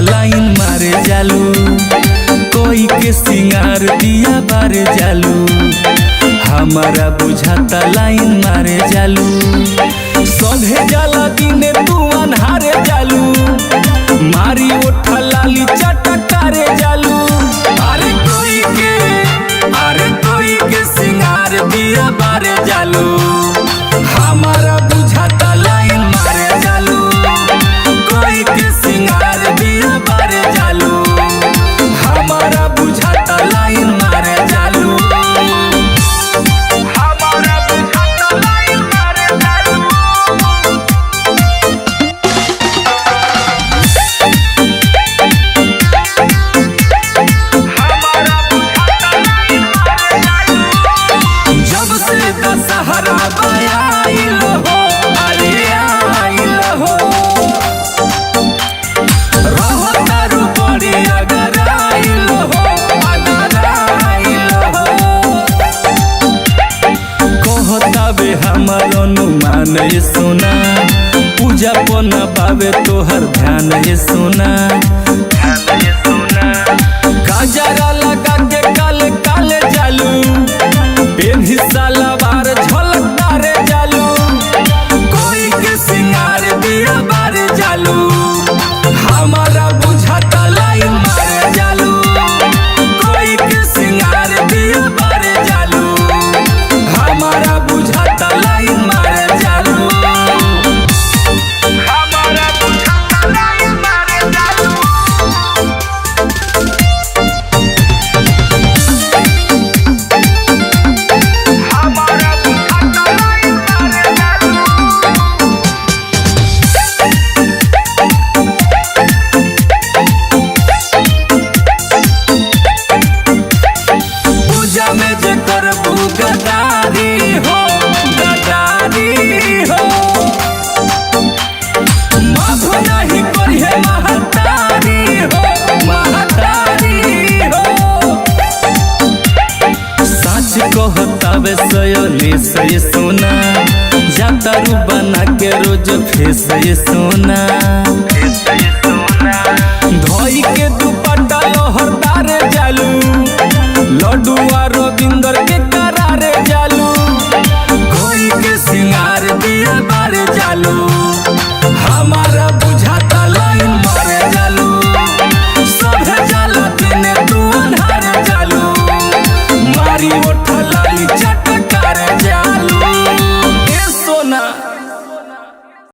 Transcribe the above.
Line मारे जालू, कोई के सिंगार दिया बारे जालू, हमारा बुझाता लाइन मारे जालू। सभे जाला दिने तू अनहारे जालू, मारी ओठा लाली चटकारे जालू। कोई के सिंगार दिया बारे जालू, हमारा बुझाता लाइन मारे जालू, कोई के सिंगार दिया बारे जालू, हमारा बुझाता लाइन मारे जालू। दशहरा आइल हो, अरे आइल हो, रहो तारू बड़ी अगर आइल हो, अगर आइल हो। कहता बे हमर अनुमान ये सोना, पूजा पना पावे तोहर ध्यान ये सोना। काजरा लगा के काले काले जालू, पेन्ही सलवार झलकदारे जालू, कोई के सिंगार दिया बारे जालू, हमारा बुझाता लाइन मारे जालू, कोई के सिंगार दिया बारे जालू, हमारा बुझाता लाइन मारे जालू, हमारा बुझाता लाइन मारे जालू। गदारी हो, गदारी हो, माफ नहीं करिए महतारी हो, महतारी हो। सच कहतावे सयोली से सोना, जातारू बना के रोज फेस ये सोना।